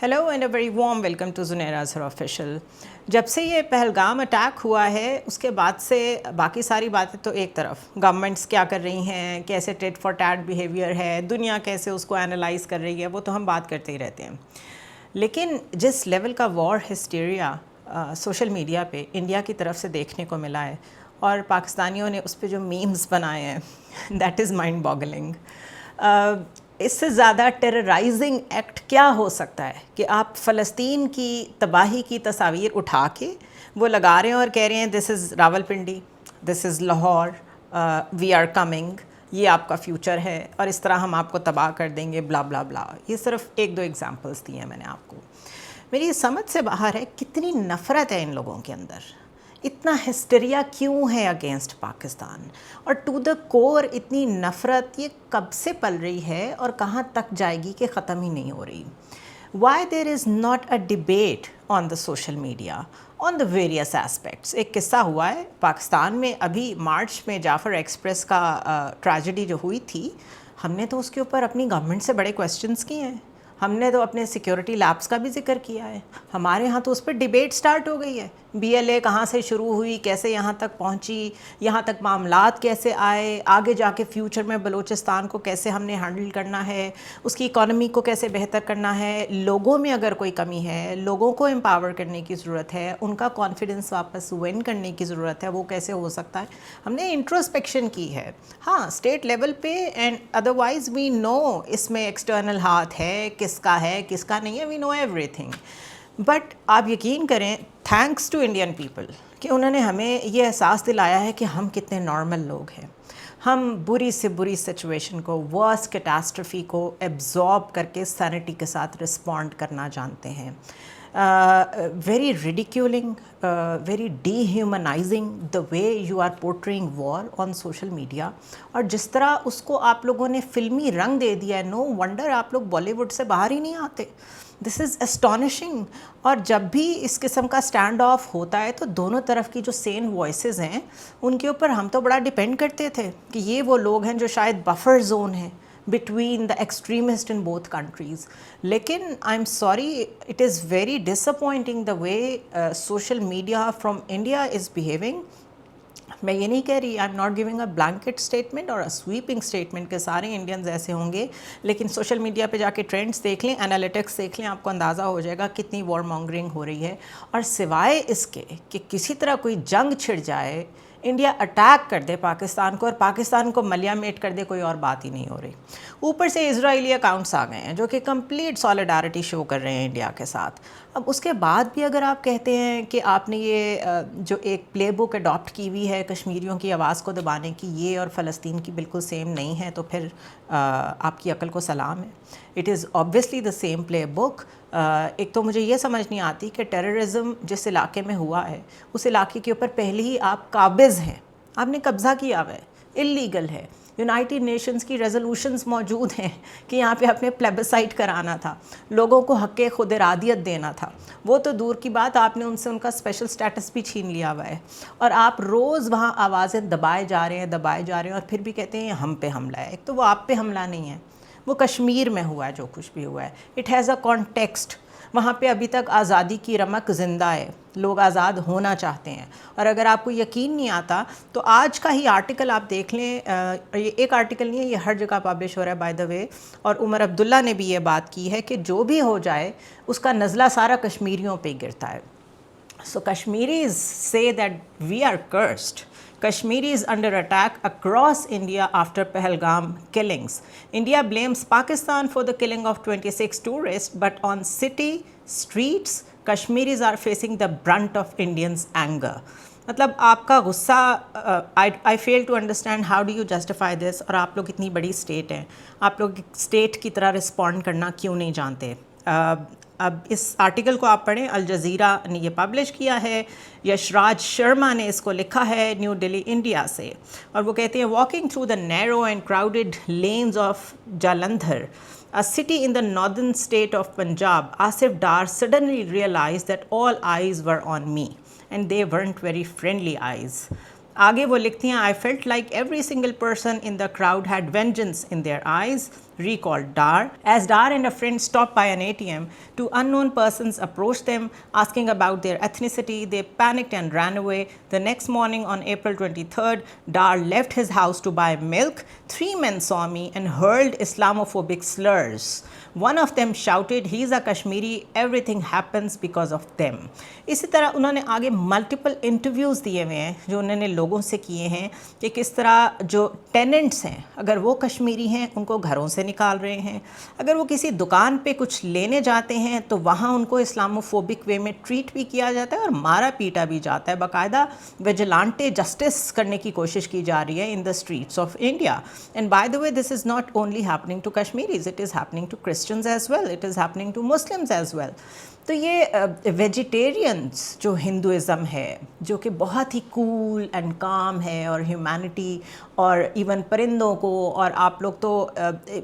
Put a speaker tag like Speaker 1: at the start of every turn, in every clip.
Speaker 1: Hello and a very warm welcome to Zunaira Azhar official. جب سے یہ پہلگام اٹیک ہوا ہے اس کے بعد سے باقی ساری باتیں تو ایک طرف، گورنمنٹس کیا کر رہی ہیں، کیسے ٹیٹ فار ٹیٹ بیہیویئر ہے، دنیا کیسے اس کو انالائز کر رہی ہے، وہ تو ہم بات کرتے ہی رہتے ہیں. لیکن جس لیول کا وار ہسٹیریا سوشل میڈیا پہ انڈیا کی طرف سے دیکھنے کو ملا ہے اور پاکستانیوں نے اس پہ جو میمز بنائے ہیں دیٹ از مائنڈ باگلنگ. اس سے زیادہ ٹیررائزنگ ایکٹ کیا ہو سکتا ہے کہ آپ فلسطین کی تباہی کی تصاویر اٹھا کے وہ لگا رہے ہیں اور کہہ رہے ہیں دس از راول پنڈی، دس از لاہور، وی آر کمنگ، یہ آپ کا فیوچر ہے اور اس طرح ہم آپ کو تباہ کر دیں گے، بلا بلا بلا. یہ صرف ایک دو ایگزامپلس دی ہیں میں نے آپ کو. میری سمجھ سے باہر ہے کتنی نفرت ہے ان لوگوں کے اندر، اتنا ہسٹریا کیوں ہے اگینسٹ پاکستان، اور ٹو دا کور اتنی نفرت یہ کب سے پل رہی ہے اور کہاں تک جائے گی کہ ختم ہی نہیں ہو رہی. Why there is not a debate on the social media on the various aspects. ایک قصہ ہوا ہے پاکستان میں ابھی مارچ میں جعفر ایکسپریس کا ٹریجڈی جو ہوئی تھی، ہم نے تو اس کے اوپر اپنی گورنمنٹ سے بڑے کویسچنس کیے ہیں، ہم نے تو اپنے سیکیورٹی لیبس کا بھی ذکر کیا ہے. ہمارے ہاں تو اس پہ ڈیبیٹ سٹارٹ ہو گئی ہے، بی ایل اے کہاں سے شروع ہوئی، کیسے یہاں تک پہنچی، یہاں تک معاملات کیسے آئے، آگے جا کے فیوچر میں بلوچستان کو کیسے ہم نے ہینڈل کرنا ہے، اس کی اکانومی کو کیسے بہتر کرنا ہے، لوگوں میں اگر کوئی کمی ہے لوگوں کو امپاور کرنے کی ضرورت ہے، ان کا کانفیڈنس واپس ون کرنے کی ضرورت ہے، وہ کیسے ہو سکتا ہے. ہم نے انٹروسپیکشن کی ہے ہاں اسٹیٹ لیول پہ، اینڈ ادروائز وی نو اس میں ایکسٹرنل ہاتھ ہے، کس کا ہے کس کا نہیں ہے، وی نو ایوری تھنگ. بٹ آپ یقین کریں تھینکس ٹو انڈین پیپل کہ انہوں نے ہمیں یہ احساس دلایا ہے کہ ہم کتنے نارمل لوگ ہیں. ہم بری سے بری سچویشن کو، ورسٹ کیٹاسٹرفی کو ایبزارب کر کے سینٹی کے ساتھ رسپونڈ کرنا جانتے ہیں. Very ridiculing, very dehumanising the way you are portraying war on social media, اور جس طرح اس کو آپ لوگوں نے فلمی رنگ دے دیا ہے. نو ونڈر آپ لوگ بالی ووڈ سے باہر ہی نہیں آتے. دس از اسٹانشنگ. اور جب بھی اس قسم کا اسٹینڈ آف ہوتا ہے تو دونوں طرف کی جو سین وائسز ہیں ان کے اوپر ہم تو بڑا ڈپینڈ کرتے تھے کہ یہ وہ لوگ ہیں جو شاید بفر زون ہیں between the extremists in both countries. لیکن I'm sorry, it is very disappointing the way social media from India is behaving. میں یہ نہیں کہہ رہی I'm not giving a blanket statement or a sweeping statement کہ سارے Indians ایسے ہوں گے، لیکن سوشل میڈیا پہ جا کے ٹرینڈس دیکھ لیں، انالیٹکس دیکھ لیں، آپ کو اندازہ ہو جائے گا کتنی وار مانگرنگ ہو رہی ہے. اور سوائے اس کے کہ کسی طرح کوئی جنگ چھڑ جائے، انڈیا اٹیک کر دے پاکستان کو اور پاکستان کو ملیامیٹ کر دے، کوئی اور بات ہی نہیں ہو رہی. اوپر سے اسرائیلی اکاؤنٹس آ گئے ہیں جو کہ کمپلیٹ سالیڈارٹی شو کر رہے ہیں انڈیا کے ساتھ. اب اس کے بعد بھی اگر آپ کہتے ہیں کہ آپ نے یہ جو ایک پلے بک اڈاپٹ کی ہوئی ہے کشمیریوں کی آواز کو دبانے کی، یہ اور فلسطین کی بالکل سیم نہیں ہے، تو پھر آپ کی عقل کو سلام ہے. It is obviously the same playbook. ایک تو مجھے یہ سمجھ نہیں آتی کہ ٹیررزم جس علاقے میں ہوا ہے اس علاقے کے اوپر پہلے ہی آپ قابض ہیں، آپ نے قبضہ کیا ہوا ہے، اللیگل ہے. یونائٹڈ نیشنز کی ریزولوشنز موجود ہیں کہ یہاں پہ اپنے پلیبسائٹ کرانا تھا، لوگوں کو حق خود ارادیت دینا تھا. وہ تو دور کی بات، آپ نے ان سے ان کا اسپیشل سٹیٹس بھی چھین لیا ہوا ہے، اور آپ روز وہاں آوازیں دبائے جا رہے ہیں اور پھر بھی کہتے ہیں ہم پہ حملہ ہے. ایک تو وہ آپ پہ حملہ نہیں ہے، وہ کشمیر میں ہوا ہے جو کچھ بھی ہوا ہے. It has a context. وہاں پہ ابھی تک آزادی کی رمق زندہ ہے، لوگ آزاد ہونا چاہتے ہیں. اور اگر آپ کو یقین نہیں آتا تو آج کا ہی آرٹیکل آپ دیکھ لیں، یہ ایک آرٹیکل نہیں ہے، یہ ہر جگہ پبلش ہو رہا ہے بائی دا وے، اور عمر عبداللہ نے بھی یہ بات کی ہے کہ جو بھی ہو جائے اس کا نزلہ سارا کشمیریوں پہ گرتا ہے. So Kashmiris say that we are cursed. Kashmir is under attack across India after Pahalgam killings. India blames Pakistan for the killing of 26 tourists, but on city streets, Kashmiris are facing the brunt of Indians' anger. مطلب آپ کا غصہ، I fail to understand how do you justify this. اور آپ لوگ اتنی بڑی state ہیں، آپ لوگ اسٹیٹ کی طرح رسپونڈ کرنا کیوں نہیں جانتے؟ اب اس آرٹیکل کو آپ پڑھیں، الجزیرہ نے یہ پبلش کیا ہے، یش راج شرما نے اس کو لکھا ہے نیو دلی انڈیا سے، اور وہ کہتے ہیں walking through the narrow and crowded lanes of Jalandhar, a city in the northern state of Punjab, Asif Dar suddenly realized that all eyes were on me and they weren't very friendly eyes. آگے وہ لکھتی ہیں I felt like every single person in the crowd had vengeance in their eyes. recalled Dar. As Dar and a friend stopped by an ATM, two unknown persons approached them, asking about their ethnicity. They panicked and ran away. The next morning, on April 23rd, Dar left his house to buy milk. Three men saw me and hurled Islamophobic slurs. One of them shouted, "He is a Kashmiri. Everything happens because of them." इसी तरह उन्होंने आगे multiple interviews दिए हुए हैं जो उन्होंने लोगों से किए हैं कि किस तरह जो टेनेंट्स हैं अगर वो कश्मीरी हैं उनको घरों से निकाल रहे हैं, अगर वो किसी दुकान पे कुछ लेने जाते हैं तो वहाँ उनको इस्लामोफोबिक वे में ट्रीट भी किया जाता है और मारा पीटा भी जाता है। बाकायदा विजिलेंटे जस्टिस करने की कोशिश की जा रही है in the streets of India. And by the way this is not only happening to Kashmiris, it is happening to Christians as well, it is happening to Muslims as well. तो ये vegetarians जो हिंदुइज़म है जो कि बहुत ही cool and काम है और ह्यूमैनिटी और इवन परिंदों को, और आप लोग तो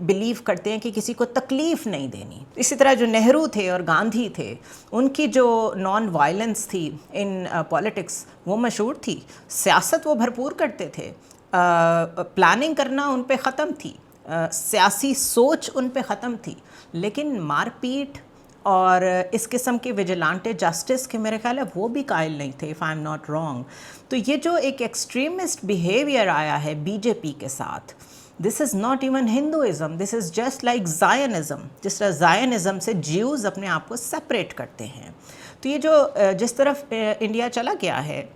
Speaker 1: बिलीव करते हैं कि किसी को तकलीफ़ नहीं देनी। इसी तरह जो नेहरू थे और गांधी थे उनकी जो नॉन वायलेंस थी इन पॉलिटिक्स वो मशहूर थी, सियासत वो भरपूर करते थे, प्लानिंग करना उन पे ख़त्म थी, सियासी सोच उन पे ख़त्म थी, लेकिन मारपीट और इस किस्म के विजिलेंटे जस्टिस के मेरे ख्याल है वो भी कायल नहीं थे, if I am not wrong. तो ये जो एक एक्सट्रीमिस्ट बिहेवियर आया है बीजेपी के साथ, this is not even Hinduism, this is just like Zionism. जिस तरह ज़ायनिज़म से ज्यूज़ अपने आप को सेपरेट करते हैं, तो ये जो जिस तरफ इंडिया चला गया है,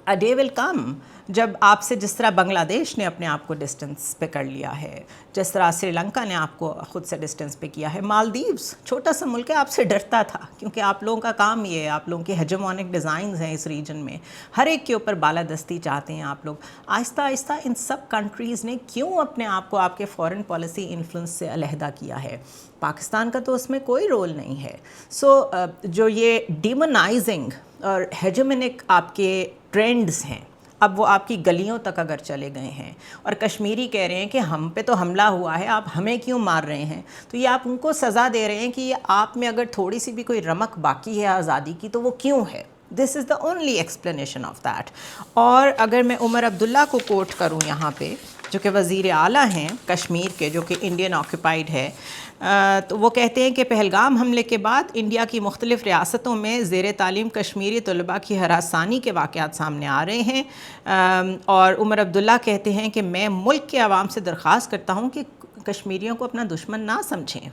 Speaker 1: अ डे विल कम जब आपसे जिस तरह बांग्लादेश ने अपने आप को डिस्टेंस पे कर लिया है, जिस तरह श्रीलंका ने आपको खुद से डिस्टेंस पे किया है, मालदीव्स छोटा सा मुल्क है आपसे डरता था क्योंकि आप लोगों का काम ये है, आप लोगों के हेजेमोनिक डिज़ाइंस हैं इस रीजन में, हर एक के ऊपर बालादस्ती चाहते हैं आप लोग। आहिस्ता आहिस्ता इन सब कंट्रीज़ ने क्यों अपने आप को आपके फॉरेन पॉलिसी इन्फ्लुएंस से अलहदा किया है? पाकिस्तान का तो उसमें कोई रोल नहीं है। सो जो ये डिमोनाइजिंग और हेजेमोनिक आपके ट्रेंड्स हैं, अब वो आपकी गलियों तक अगर चले गए हैं और कश्मीरी कह रहे हैं कि हम पे तो हमला हुआ है, आप हमें क्यों मार रहे हैं, तो ये आप उनको सज़ा दे रहे हैं कि ये आप में अगर थोड़ी सी भी कोई रमक बाकी है आज़ादी की तो वो क्यों है। This is the only explanation of that. और अगर मैं उमर अब्दुल्ला को कोट करूँ यहाँ पे, जो कि वज़ीर आला हैं कश्मीर के, जो कि इंडियन ऑक्यूपाइड है, तो वो कहते हैं कि पहलगाम हमले के बाद इंडिया की मुख्तलिफ़ रियासतों में ज़ेर तालीम कश्मीरी तलबा की हरासानी के वाक़यात सामने आ रहे हैं। और उमर अब्दुल्ला कहते हैं कि मैं मुल्क के आवाम से दरख्वास्त करता हूँ कि कश्मीरियों को अपना दुश्मन ना समझें।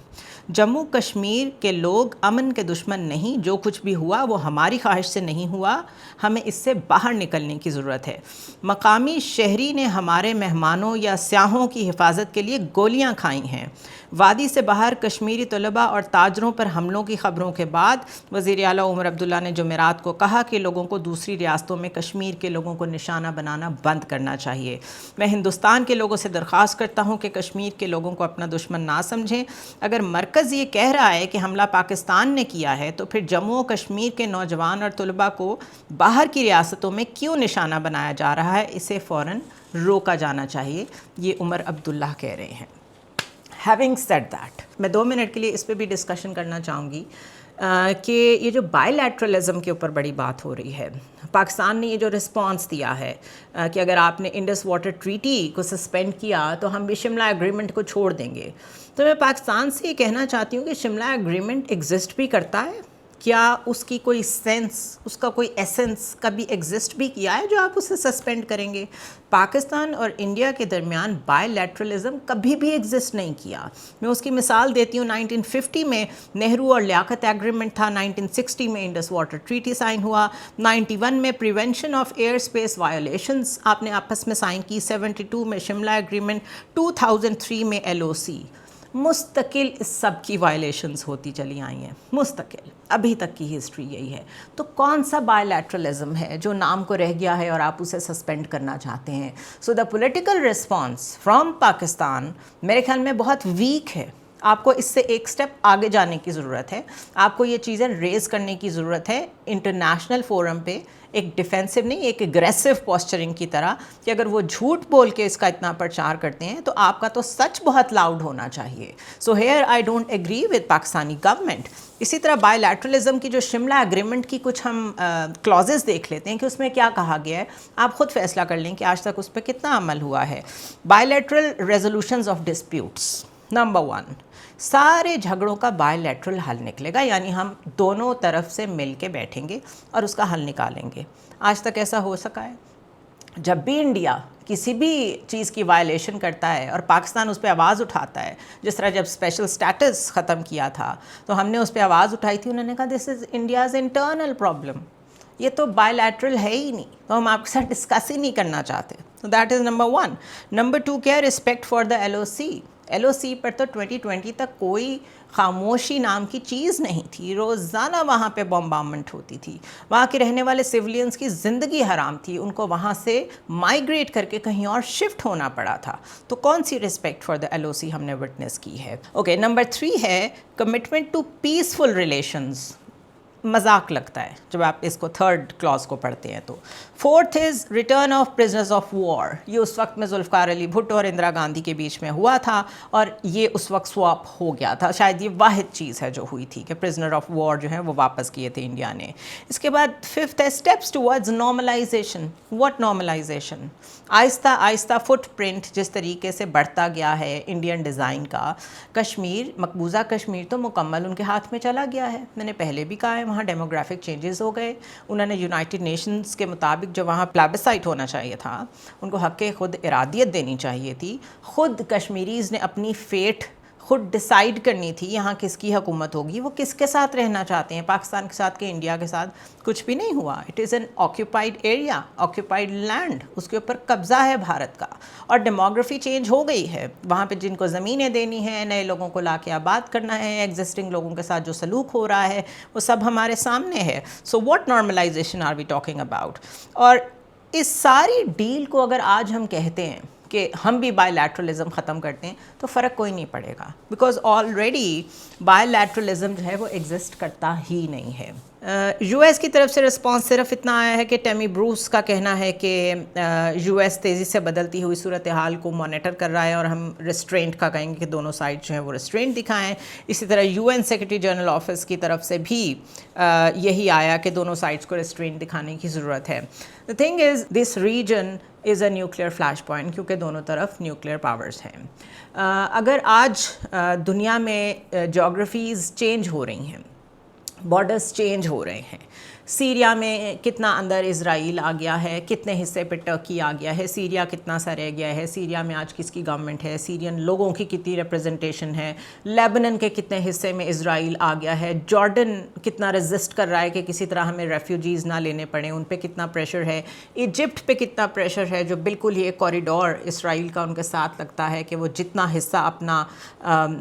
Speaker 1: जम्मू कश्मीर के लोग अमन के दुश्मन नहीं, जो कुछ भी हुआ वो हमारी ख्वाहिश से नहीं हुआ, हमें इससे बाहर निकलने की ज़रूरत है। मकामी शहरी ने हमारे मेहमानों या सियाहों की हिफाजत के लिए गोलियां खाई हैं। वादी से बाहर कश्मीरी तलबा और ताजरों पर हमलों की ख़बरों के बाद वज़ीर आला उमर अब्दुल्ला ने जुमेरात को कहा कि लोगों को दूसरी रियासतों में कश्मीर के लोगों को निशाना बनाना बंद करना चाहिए। मैं हिंदुस्तान के लोगों से दरख्वास्त करता हूँ कि कश्मीर के लोगों को अपना दुश्मन ना समझें। अगर मरकज़ ये कह रहा है कि हमला पाकिस्तान ने किया है तो फिर जम्मू और कश्मीर के नौजवान और तलबा को बाहर की रियासतों में क्यों निशाना बनाया जा रहा है, इसे फ़ौरन रोका जाना चाहिए। ये उमर अब्दुल्ला कह रहे हैं। हैविंग सेड दैट, मैं 2 मिनट के लिए इस पर भी डिस्कशन करना चाहूँगी कि ये जो बायलैटरलिज़म के ऊपर बड़ी बात हो रही है, पाकिस्तान ने ये जो रिस्पांस दिया है कि अगर आपने इंडस वाटर ट्रीटी को सस्पेंड किया तो हम भी शिमला एग्रीमेंट को छोड़ देंगे। तो मैं पाकिस्तान से ये कहना चाहती हूँ कि शिमला एग्रीमेंट एग्जिस्ट भी करता है क्या? उसकी कोई सेंस, उसका कोई एसेंस कभी एग्जिस्ट भी किया है जो आप उसे सस्पेंड करेंगे? पाकिस्तान और इंडिया के दरमियान बायलैटरलिज़म कभी भी एग्जिस्ट नहीं किया। मैं उसकी मिसाल देती हूँ, 1950 में नेहरू और लियाकत एग्रीमेंट था, 1960 में इंडस वाटर ट्रीटी साइन हुआ, 91 में prevention of air space violations आपने आपस में साइन की, 72 में शिमला एग्रीमेंट, 2003 में LOC। मुस्तकिल इस सब की वायलेशंस होती चली आई हैं, मुस्तकिल, अभी तक की हिस्ट्री यही है। तो कौन सा बायलैटरलिज्म है जो नाम को रह गया है और आप उसे सस्पेंड करना चाहते हैं? So the political response from Pakistan मेरे ख्याल में बहुत वीक है। आपको इससे एक स्टेप आगे जाने की ज़रूरत है, आपको ये चीज़ें रेज़ करने की ज़रूरत है इंटरनेशनल फोरम पे, एक डिफेंसिव नहीं, एक एग्रेसिव पोस्चरिंग की तरह, कि अगर वो झूठ बोल के इसका इतना प्रचार करते हैं तो आपका तो सच बहुत लाउड होना चाहिए। So here I don't agree with Pakistani government. इसी तरह बायलैटरलिज्म की जो शिमला एग्रीमेंट की कुछ हम क्लॉजेस देख लेते हैं कि उसमें क्या कहा गया है, आप खुद फैसला कर लें कि आज तक उस पर कितना अमल हुआ है। Bilateral resolutions of disputes, number 1, सारे झगड़ों का बायलैटरल हल निकलेगा, यानी हम दोनों तरफ से मिल के बैठेंगे और उसका हल निकालेंगे। आज तक ऐसा हो सका है? जब भी इंडिया किसी भी चीज़ की वायलेशन करता है और पाकिस्तान उस पर आवाज़ उठाता है, जिस तरह जब स्पेशल स्टेटस ख़त्म किया था तो हमने उस पर आवाज़ उठाई थी, उन्होंने कहा this is India's internal problem, ये तो बायलैटरल है ही नहीं, तो हम आपके साथ डिस्कस ही नहीं करना चाहते। तो दैट इज़ नंबर 1। नंबर 2 क्या है? रिस्पेक्ट फॉर द LOC पर तो 2020 तक कोई खामोशी नाम की चीज़ नहीं थी, रोज़ाना वहाँ पे बॉम्बार्डमेंट होती थी, वहाँ के रहने वाले सिविलियंस की ज़िंदगी हराम थी, उनको वहाँ से माइग्रेट करके कहीं और शिफ्ट होना पड़ा था। तो कौन सी रिस्पेक्ट फॉर द LOC हमने विटनेस की है? ओके, नंबर 3 है कमिटमेंट टू पीसफुल रिलेशंस। मजाक लगता है जब आप इसको थर्ड क्लॉज को पढ़ते हैं तो। 4th is return of prisoners of war. ये उस वक्त में जुल्फ़िकार अली भुट्टो और इंदिरा गांधी के बीच में हुआ था और ये उस वक्त स्वैप हो गया था, शायद ये वाहिद चीज़ है जो हुई थी कि प्रिजनर ऑफ वॉर जो है वो वापस किए थे इंडिया ने। इसके बाद 5th है steps towards normalisation. What normalisation? आहिस्ता आहिस्ता फुटप्रिंट जिस तरीके से बढ़ता गया है इंडियन डिज़ाइन का, कश्मीर, मकबूजा कश्मीर तो मुकम्मल उनके हाथ में चला गया है। मैंने पहले भी कहा है वहाँ डेमोग्राफिक चेंजेस हो गए। उन्होंने यूनाइटेड नेशंस के मुताबिक जो वहाँ प्लेबिसाइट होना चाहिए था, उनको हक़ खुद इरादियत देनी चाहिए थी, खुद कश्मीरीज़ ने अपनी फेट खुद डिसाइड करनी थी यहाँ किसकी हुकूमत होगी, वो किसके साथ रहना चाहते हैं, पाकिस्तान के साथ कि इंडिया के साथ। कुछ भी नहीं हुआ। It is an occupied area, occupied land, उसके ऊपर कब्ज़ा है भारत का। और डेमोग्राफी चेंज हो गई है, वहाँ पे जिनको ज़मीनें देनी है, नए लोगों को ला के आबाद करना है, एग्जिस्टिंग लोगों के साथ जो सलूक हो रहा है वो सब हमारे सामने है। So what normalisation are we talking about? और इस सारी डील को अगर आज हम कहते हैं कि हम भी बायलैटरलिज्म ख़त्म करते हैं तो फ़र्क कोई नहीं पड़ेगा, बिकॉज ऑलरेडी बायलैटरलिज्म जो है वो एग्जिस्ट करता ही नहीं है। US की तरफ से रिस्पांस सिर्फ इतना आया है कि टेमी ब्रूस का कहना है कि US तेज़ी से बदलती हुई सूरत हाल को मॉनिटर कर रहा है और हम रिस्ट्रेंट का कहेंगे कि दोनों साइड जो हैं वो रिस्ट्रेंट दिखाएं। इसी तरह UN सेक्रेटरी जनरल ऑफिस की तरफ से भी यही आया कि दोनों साइड्स को रिस्ट्रेंट दिखाने की ज़रूरत है। The thing is this region is a nuclear flash point, क्योंकि दोनों तरफ न्यूक्लियर पावर्स हैं। अगर आज दुनिया में जोग्राफीज़ चेंज हो रही हैं, बॉर्डर्स चेंज हो रहे हैं, सीरिया में कितना अंदर इज़राइल आ गया है, कितने हिस्से पे टर्की आ गया है, सीरिया कितना सा रह गया है, सीरिया में आज किसकी गवर्नमेंट है, सीरियन लोगों की कितनी रिप्रेजेंटेशन है, लेबनान के कितने हिस्से में इज़राइल आ गया है, जॉर्डन कितना रेजिस्ट कर रहा है कि किसी तरह हमें रेफ्यूजीज़ ना लेने पड़े, उन पे कितना प्रेशर है, इजिप्ट पे कितना प्रेशर है जो बिल्कुल ही एक कॉरिडोर इसराइल का उनके साथ लगता है कि वो जितना हिस्सा अपना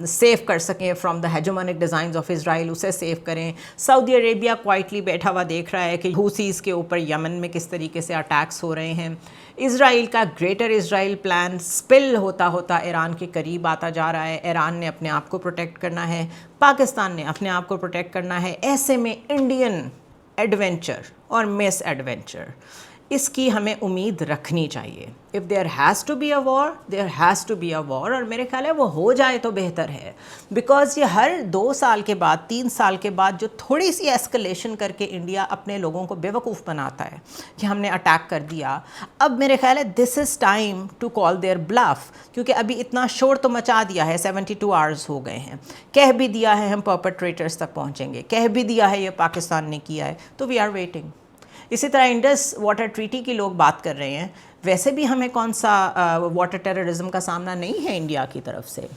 Speaker 1: सेव कर सकें from the hegemonic designs of Israel उसे सेव करें। सऊदी अरेबिया क्वाइटली बैठा हुआ देख रहा है कि हूसीज़ के ऊपर यमन में किस तरीके से अटैक्स हो रहे हैं। इज़राइल का ग्रेटर इज़राइल प्लान स्पिल होता होता ईरान के करीब आता जा रहा है। ईरान ने अपने आप को प्रोटेक्ट करना है, पाकिस्तान ने अपने आप को प्रोटेक्ट करना है। ऐसे में इंडियन एडवेंचर और मिस एडवेंचर, इसकी हमें उम्मीद रखनी चाहिए। If there has to be a war, there has to be a war, और मेरे ख्याल है वो हो जाए तो बेहतर है, बिकॉज़ ये हर 2 साल के बाद, 3 साल के बाद जो थोड़ी सी एस्केलेशन करके इंडिया अपने लोगों को बेवकूफ़ बनाता है कि हमने अटैक कर दिया, अब मेरे ख्याल है this is time to call their bluff, क्योंकि अभी इतना शोर तो मचा दिया है, 72 आवर्स हो गए हैं, कह भी दिया है हम परपेट्रेटर्स तक पहुँचेंगे, कह भी दिया है ये पाकिस्तान ने किया है, तो वी आर वेटिंग। इसी तरह इंडस वाटर ट्रीटी की लोग बात कर रहे हैं, वैसे भी हमें कौन सा वाटर टेररिज्म का सामना नहीं है इंडिया की तरफ से।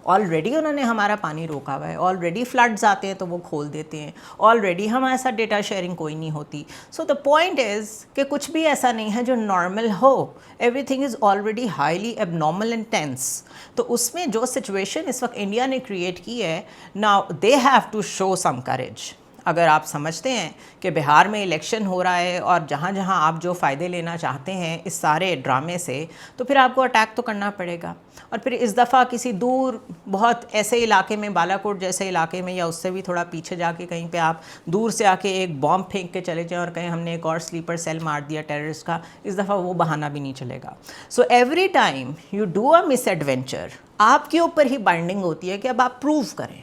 Speaker 1: ऑलरेडी उन्होंने हमारा पानी रोका हुआ है, ऑलरेडी फ्लड्स आते हैं तो वो खोल देते हैं, ऑलरेडी हमारे साथ डेटा शेयरिंग कोई नहीं होती। सो द पॉइंट इज़ कि कुछ भी ऐसा नहीं है जो नॉर्मल हो, everything is already highly abnormal and tense. तो उसमें जो सिचुएशन इस वक्त इंडिया ने क्रिएट की है, now they have to show some courage. अगर आप समझते हैं कि बिहार में इलेक्शन हो रहा है और जहाँ जहाँ आप जो फ़ायदे लेना चाहते हैं इस सारे ड्रामे से, तो फिर आपको अटैक तो करना पड़ेगा। और फिर इस दफ़ा किसी दूर बहुत ऐसे इलाके में, बालाकोट जैसे इलाके में या उससे भी थोड़ा पीछे जाके कहीं पे आप दूर से आके एक बॉम्ब फेंक के चले जाएं और कहें हमने एक और स्लीपर सेल मार दिया टेररिस्ट का, इस दफ़ा वो बहाना भी नहीं चलेगा। So every time you do a miss adventure, आपके ऊपर ही बाइंडिंग होती है कि अब आप प्रूव करें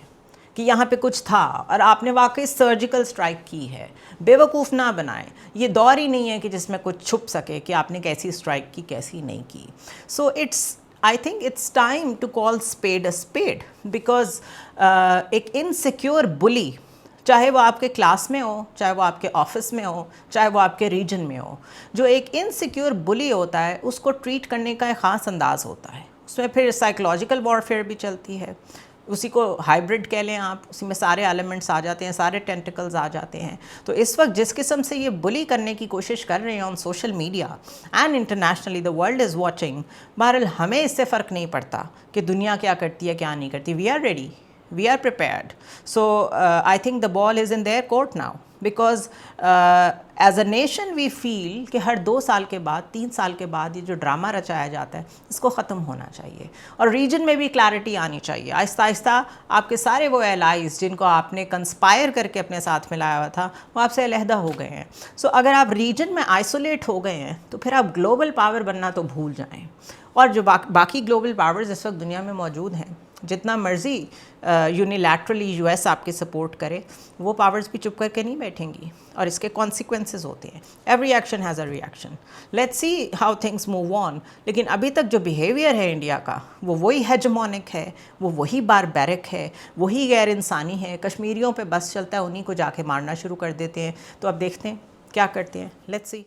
Speaker 1: कि यहाँ पे कुछ था और आपने वाकई सर्जिकल स्ट्राइक की है। बेवकूफ़ ना बनाएं, ये दौर ही नहीं है कि जिसमें कुछ छुप सके कि आपने कैसी स्ट्राइक की कैसी नहीं की। So it's I think it's time to call spade a spade, because ایک انسیکیور بلی، چاہے وہ آپ کے کلاس میں ہو، چاہے وہ آپ کے آفس میں ہو، چاہے وہ آپ کے ریجن میں ہو، جو ایک انسیکیور بلی ہوتا ہے اس کو ٹریٹ کرنے کا ایک خاص انداز ہوتا ہے. اس میں پھر سائیکولوجیکل وارفیئر بھی چلتی ہے، اسی کو ہائیبرڈ کہہ لیں آپ، اسی میں سارے ایلیمنٹس آ جاتے ہیں، سارے ٹینٹیکلز آ جاتے ہیں. تو اس وقت جس قسم سے یہ بلی کرنے کی کوشش کر رہے ہیں آن social media and internationally, the world is watching. بہرحال ہمیں اس سے فرق نہیں پڑتا کہ دنیا کیا کرتی ہے کیا نہیں کرتی. We are ready, we are prepared. So I think the ball is in their court now, because as a nation we feel کہ ہر 2 سال کے بعد 3 سال کے بعد یہ جو ڈرامہ رچایا جاتا ہے اس کو ختم ہونا چاہیے، اور ریجن میں بھی کلیئرٹی آنی چاہیے. آہستہ آہستہ آپ کے سارے وہ الائز جن کو آپ نے کنسپائر کر کے اپنے ساتھ ملایا ہوا تھا وہ آپ سے علیحدہ ہو گئے ہیں. سو اگر آپ ریجن میں آئسولیٹ ہو گئے ہیں تو پھر آپ گلوبل پاور بننا تو بھول جائیں. اور جو باقی گلوبل پاورز اس وقت دنیا میں موجود ہیں، جتنا مرضی یونیلیٹرلی یو ایس آپ کی سپورٹ کرے، وہ پاورز بھی چپ کر کے نہیں بیٹھیں گی، اور اس کے کانسیکوینسز ہوتے ہیں. Every action has a reaction. Let's see how things move on. لیکن ابھی تک جو بیہیویئر ہے انڈیا کا وہ وہی ہیجمونک ہے، وہ وہی باربیرک ہے، وہی غیر انسانی ہے. کشمیریوں پہ بس چلتا ہے، انہیں کو جا کے مارنا شروع کر دیتے ہیں. تو اب دیکھتے ہیں کیا کرتے ہیں. Let's see.